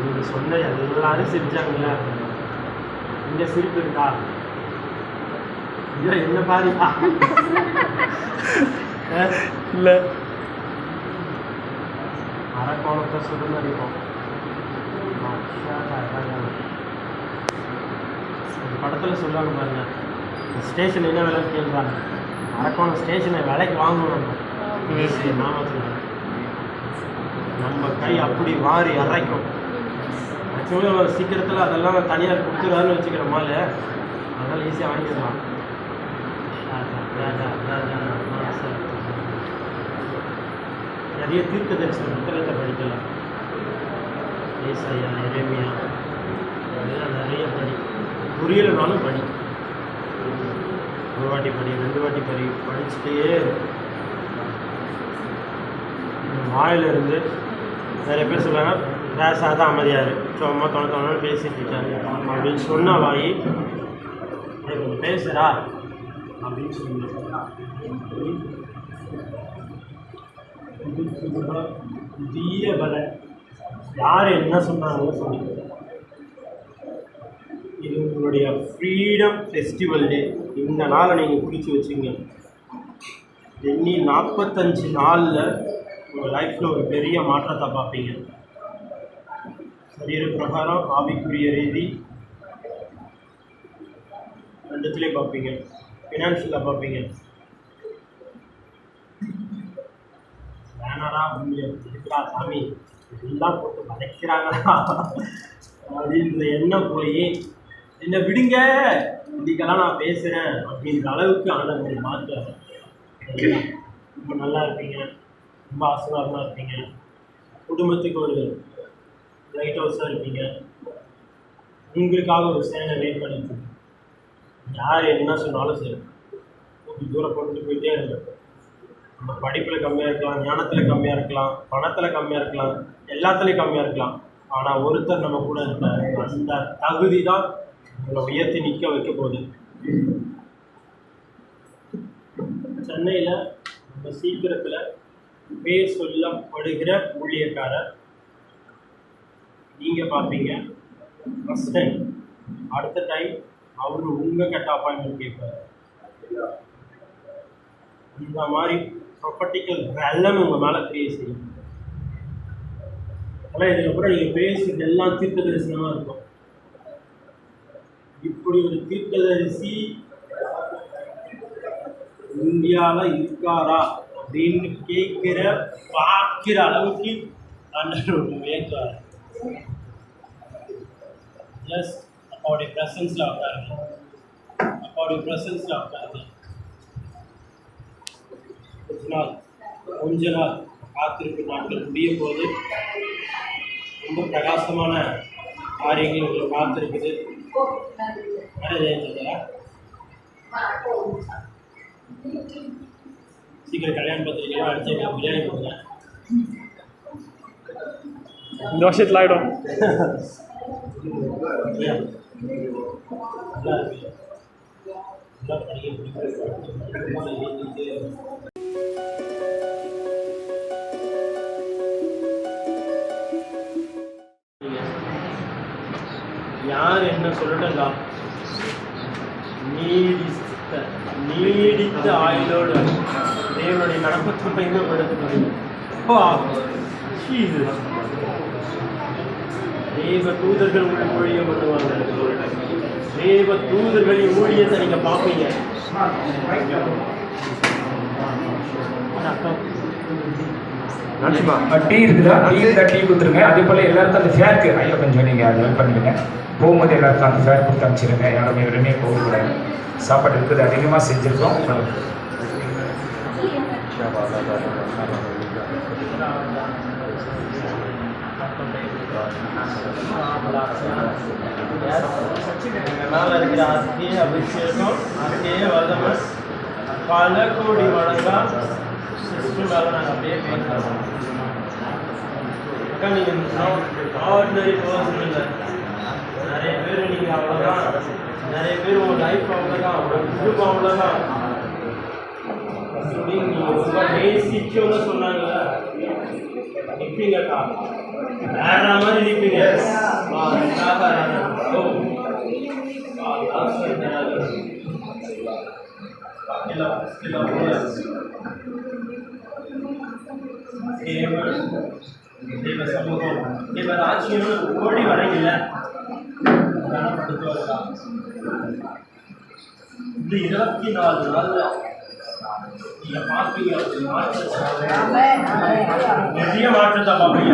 நீங்க சொன்ன எல்லாரும் சிரிச்சாங்களா? இங்க சிரிப்பு இருக்கா? இல்லை என்ன பாருப்பா இல்லை அரக்கோணத்தை சுதந்திரிப்போம். படத்தில் சொல்லுவாங்க பாருங்க, ஸ்டேஷன் என்ன விலைன்னு கேள்றாங்க. அரக்கோணம் ஸ்டேஷனை விலைக்கு வாங்கணும். நாமத்தில் நம்ம கை அப்படி வாரி அரைக்கும். ஆக்சுவலாக சீக்கிரத்தில் அதெல்லாம் தனியார் கொடுத்துருவாருன்னு வச்சுக்கிற மாதிரி அதனால் ஈஸியாக வாங்கிடலாம். நிறைய தீர்க்க தரிசனம் புத்தகத்தை படிக்கலாம். ஏசாயா, எரேமியா அதெல்லாம் நிறைய படி. புரியலைனாலும் படி. ஒரு வாட்டி படி, 2 வாட்டி படி, படிச்சுட்டே வாயிலிருந்து நிறைய பேர் சொல்லுவாங்க பேசாதான் அமைதியாரு, சும்மா தோணு பேசிட்டு இருக்காரு அப்படின்னு சொன்ன வாயி கொஞ்சம் பேசுறா அப்படின்னு சொல்லுவாங்க. புதிய பலை யார் என்ன சொன்னாங்களோ சொல்லுங்க. இது உங்களுடைய ஃப்ரீடம் ஃபெஸ்டிவல் டே. இந்த நாளை நீங்கள் பிடிச்சி வச்சுங்க. இன்னி 45 நாளில் உங்கள் லைஃப்பில் ஒரு பெரிய மாற்றத்தை பார்ப்பீங்க. சரீர பிரகாரம், ஆவிக்குரிய ரீதி ரெண்டுத்துலேயும் பார்ப்பீங்க. ஃபினான்ஷியலாக பார்ப்பீங்க. வேணாடா இருக்கிறா சாமி எல்லாம் போட்டு வதைக்கிறாங்களா அப்படின்ற எண்ணம் போய் என்னை விடுங்க, இதுக்கெல்லாம் நான் பேசுகிறேன் அப்படின்ற அளவுக்கு ஆனவங்க மாற்றுறாங்க. ரொம்ப நல்லா இருப்பீங்க, ரொம்ப ஆசீர்வாதமாக இருப்பீங்க, குடும்பத்துக்கு ஒரு லைட் ஹவுஸாக இருப்பீங்க, உங்களுக்காக ஒரு சேனை வெயிட் பண்ணிட்டு யார் என்ன சொன்னாலும் சரி கொஞ்சம் தூரம் போட்டுட்டு போயிட்டே இருங்க. நம்ம படிப்பில் கம்மியாக இருக்கலாம், ஞானத்தில் கம்மியாக இருக்கலாம், பணத்தில் கம்மியாக இருக்கலாம், எல்லாத்துலேயும் கம்மியாக இருக்கலாம். ஆனால் ஒருத்தர் நம்ம கூட இருப்பார். அந்த தகுதி தான் உங்களை உயர்த்தி நிற்க வைக்க போகுது. சென்னையில் நம்ம சீக்கிரத்தில் பேர் சொல்லப்படுகிற ஊழியக்காரர் நீங்கள் பார்ப்பீங்க. ஃபஸ்ட் டைம், அடுத்த டைம் அவர் உங்கள் கிட்ட அப்பாயின்மெண்ட் கேட்பார். இந்த மாதிரி ப்ரொபர்ட்டிக்கல் வெள்ளம் உங்கள் மேலே கிரியேட் செய்யும். ஆனால் இதுக்கப்புறம் நீங்கள் பேசுறது எல்லாம் தீர்க்க தரிசனமாக இருக்கும். இப்படி ஒரு தீர்க்கதரிசி இந்தியாவில் இருக்காரா அப்படின்னு பார்க்கிற அளவுக்கு ஆண்டவர் வேண்டார். ஜஸ்ட் அப்பாவுடைய ப்ரெசன்ஸில் உட்காருங்க. அப்பாவுடைய ப்ரெசன்ஸில் உட்காருங்க. கொஞ்ச நாள் காத்திருப்பு நாட்கள் முடிய போது ரொம்ப பிரகாசமான காரியங்கள் உங்களுக்கு காத்திருக்குது. சீக்கிரம் கல்யாண பத்திரிக்கைலாம் அடிச்சு பிரியாணி கொடுங்க. இந்த வருஷத்தில் ஆகிடும். யார் என்ன சொல்லட்டா, நீடித்த ஆயுளோடு தேவனுடைய நடப்பத்தை பயன்படுத்த தேவ தூதர்கள் ஊழியம் பண்ணுவாங்க. தேவ தூதர்களின் ஊழியத்தை நீங்க பார்ப்பீங்க. டீ இருக்குதா? டீ கொடுத்துருங்க. அதே போல் எல்லாருக்கும் அந்த ஃபேருக்கு ஐயா கொஞ்சம் நீங்கள் அதை ஹெல்ப் பண்ணிடுங்க. போகும்போது எல்லாருக்கும் அந்த ஃபேர் கொடுத்து அனுப்பிச்சிடுங்க. யாரும் எதுவுமே போகக்கூடாது. சாப்பாடு இருக்குது, அதிகமாக செஞ்சுருக்கோம். மேலே இருக்கிற ஆஸ்திய அபிஷேகம், ஆஸ்திய வல்லமை பல கோடி மடங்கா சிஸ்டம் மேலே நாங்கள் அப்படியே பேசுகிறோம். நீங்கள் ஆர்டினரி பர்சன் இல்லை. நிறைய பேர் நீங்கள் அவ்வளோதான். நிறைய பேர் உங்கள் லைஃப் அவ்வளோதான், உங்கள் குடும்பம் அவ்வளோதான். நீங்கள் ரொம்ப சிரிச்சவங்க சொன்னாங்க நிற்பீங்கக்கா வேற மாதிரி நிற்பீங்க தேவ சமூகம் தேவ ராஜ்யம் ஓடி வரீங்கல்ல இந்த 24 நாள்ல நீங்க பார்ப்பீங்க பெரிய மாற்றத்தை பார்ப்பீங்க.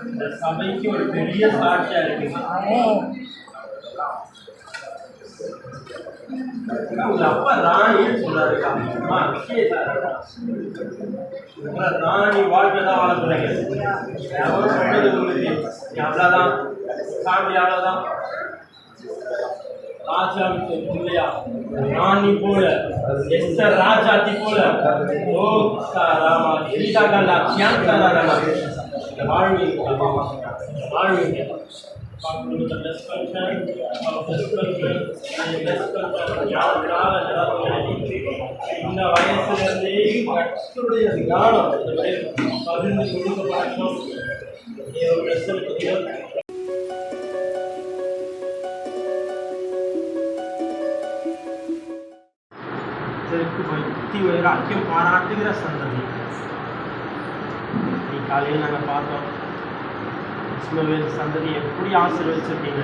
இந்த சபைக்கு ஒரு பெரிய சாட்சியா இருக்குங்க. உங்க அப்பா ராணின்னு சொன்னாருக்கா ராணி வாழ்க்கை தான் வாழ போறீங்க. எவரும் சொல்றது உங்களுக்கு அவ்வளவுதான் ஃபேமிலி அவ்வளவுதான். ராஜாவுக்கு பிள்ளையா ராணி போல எஸ்டர் ராஜாத்தி போல ஓ ராமா சீதா கண்டா தியானதாரா வாழ்வீங்க வாழ்வீங்க. இந்த வயசுலேருந்தே கர்த்தருடைய ஞானம் பகிர்ந்து கொடுக்கப்படணும். பக்தி வைராக்கியம் பாராட்டுகிற சந்ததி. நீ காலையில் நாங்கள் பார்த்தோம் இஸ்மவேல் சந்ததி எப்படி ஆசீர்வதிச்சிருக்கீங்க.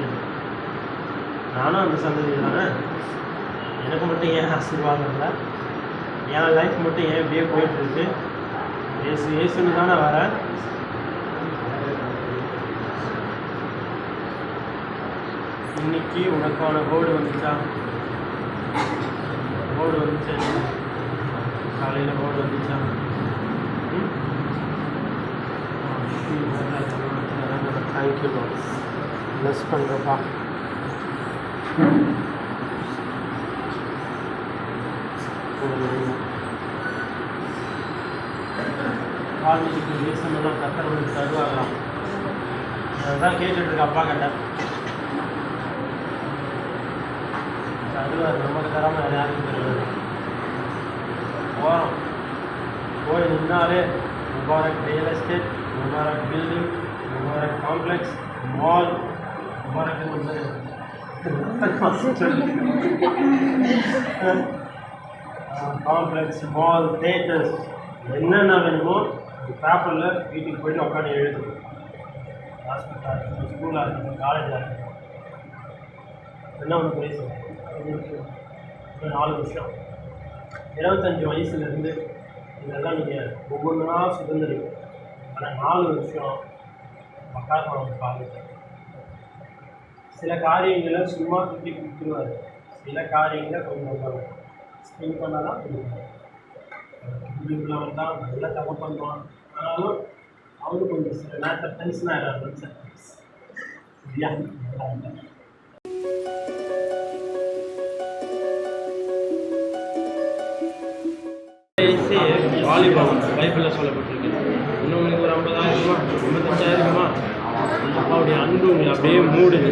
நானும் அந்த சந்ததி தானே. எனக்கு மட்டும் ஏன் ஆசீர்வாதம் இல்லை, என் லைஃப் மட்டும் ஏன் இப்படியே போயிட்டுருக்கு. ஏசுன்னு தானே வரேன். இன்னைக்கு உனக்கான போர்டு வந்துச்சா? போர்டு வந்துச்சு காலையில் போர்டு வந்துச்சா? தேங்க்யூ ப்ளஸ் பண்ணுறப்பா. காலேஜுக்கு ரீசனெல்லாம் கத்துறவங்களுக்கு தருவாங்களாம். அதுதான் கேட்டுட்ருக்க அப்பா கிட்ட. தருவார், நமக்கு தராமல் வேறு யாருக்கும் தருவார். போகிறோம் போய் நின்னாலே Mubarak real estate, Mubarak building, Mubarak complex, mall, Mubarak complex, mall, theatres என்னென்ன வேணுமோ பேப்பரில் வீட்டுக்கு போய்ட்டு உட்காந்து எழுதும். ஹாஸ்பிட்டலாக இருக்கட்டும், ஸ்கூலாக இருக்கட்டும், காலேஜாக இருக்கட்டும். என்ன ஒன்று பேசுவோம். இன்னும் 4 வருஷம் 25 வயசுலேருந்து இதெல்லாம் நீங்கள் ஒவ்வொன்றா சுதந்திரிக்கும். ஆனால் 4 வருஷம் மக்கள் அவங்க பாருங்க. சில காரியங்களை சும்மா சுற்றி கொடுத்துருவார், சில காரியங்களை கொஞ்சம் ஸ்பெண்ட் பண்ணால் தான் கொடுப்பாரு. இப்படிலாம் தான் நல்லா தப்பு பண்ணுவான். ஆனாலும் அவரு கொஞ்சம் சில நேரத்தில் டென்ஷன் ஆகிடாது சார். சரியா வாலிபால் பைபிளில் சொல்லப்பட்டிருக்கு. இன்னும் உங்களுக்கு ஒரு 50,000 55,000 அப்பாவுடைய அன்பு உங்களுக்கு அப்படியே மூடுது.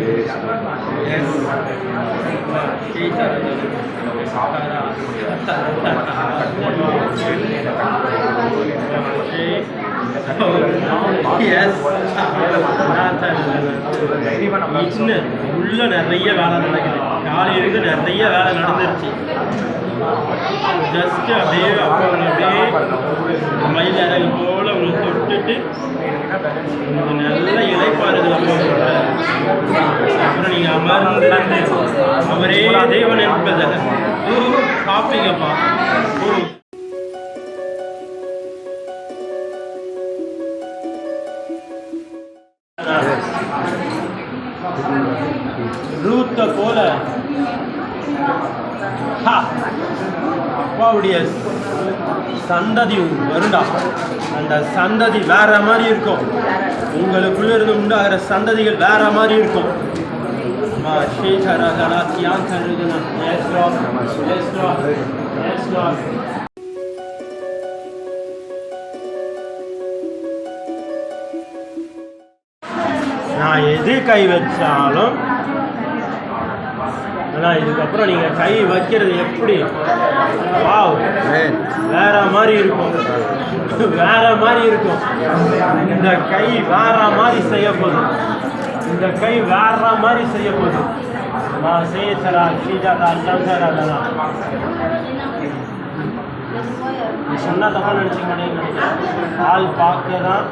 உள்ள நிறைய வேலை நடக்குது. காலையிலிருந்து நிறைய வேலை நடந்துருச்சு. ஜஸ்ட் அப்படியே அப்போ அப்படியே மயிலாக போல உங்களுக்கு தொட்டுட்டு நல்ல இழைப்பாருது. அப்புறம் நீங்கள் அமர்ந்து அவரே தேவன் என்பதை பார்ப்பீங்கப்பா. ரூத்தை போல அப்பாவுடைய சந்ததி வருண்டா. அந்த சந்ததி வேற மாதிரி இருக்கும். உங்களுக்குள்ள இருந்து உண்டாகிற சந்ததிகள் வேற மாதிரி இருக்கும். நான் எது கை வச்சாலும் ஆனால் இதுக்கப்புறம் நீங்கள் கை வைக்கிறது எப்படி வாவ் வேற மாதிரி இருக்கும், வேற மாதிரி இருக்கும். இந்த கை வேற மாதிரி செய்ய போகுது, இந்த கை வேற மாதிரி செய்ய போகுது. நான் செய்ய சரா சீஜாதா சங்கரா நீ சொன்னால் தப்பாக நினச்சிக்க மாட்டேங்க. ஆள் பார்க்க தான்,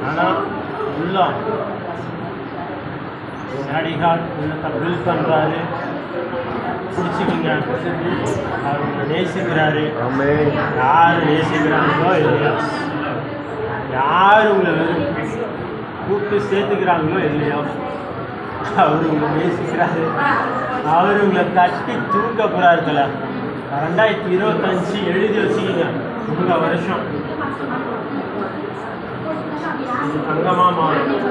ஆனால் உள்ளம் நடிகால் உள்ளத்தை பில் பண்ணுறாரு. பிடிச்சிக்கிங்க, அவர் உங்களை நேசிக்கிறாரு. யார் நேசிக்கிறாங்களோ இல்லையா, யார் உங்களை கூப்பிட்டு சேர்த்துக்கிறாங்களோ இல்லையோ, அவர் உங்களை நேசிக்கிறாரு. அவர் உங்களை தட்டி தூக்க போகிறாரு. 2025 எழுதி வச்சுக்கிங்க, உங்கள் வருஷம் இது தங்கமாக மாறும்.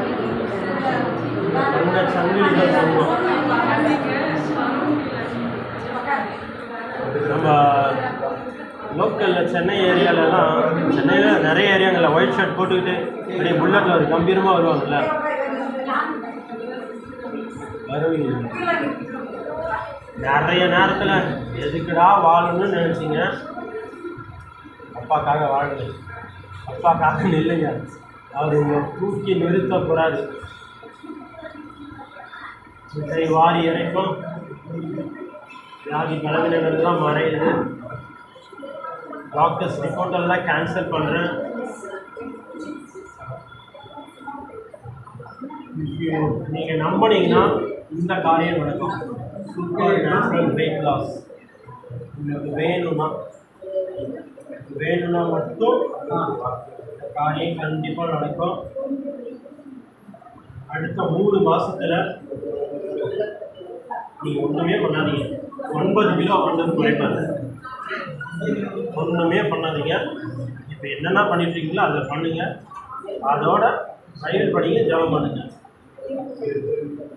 தங்க சங்கிலிகள் தங்கம். நம்ம லோக்கலில் சென்னை ஏரியாலலாம், சென்னையில் நிறைய ஏரியாங்களில் ஒயிட் ஷர்ட் போட்டுக்கிட்டு அப்படியே புல்லட்டில் ஒரு கம்பீரமாக வருவாங்கள்ல, வருவீங்க. நிறைய நேரத்தில் எதுக்குடா வாழணும்னு நினச்சிங்க, அப்பாக்காக வாழுங்க, அப்பாக்காக நில்லுங்க. அவர் உங்களை தூக்கி நிறுத்த போகிறாரு. இதை வாரி இறைக்கும், வியாதி பலவீனங்கள்லாம் மறையுது. டாக்டர்ஸ் ரிப்போர்ட்டெல்லாம் கேன்சல் பண்ணுறேன். நீங்கள் நம்பினீங்கன்னா இந்த காரியம் நடக்கும். சூப்பர் நேச்சுரல் வெயிட் லாஸ் உங்களுக்கு வேணும்னா மட்டும் காரியம் கண்டிப்பாக நடக்கும். அடுத்த 3 மாதத்தில் நீங்கள் ஒன்றுமே பண்ணாதீங்க. 9 கிலோ குறைப்பாரு. ஒன்றுமே பண்ணாதீங்க. இப்போ என்னென்ன பண்ணிட்டுருக்கீங்களோ அதை பண்ணுங்கள். அதோட பயிர் படிங்க, ஜபம் பண்ணுங்கள்.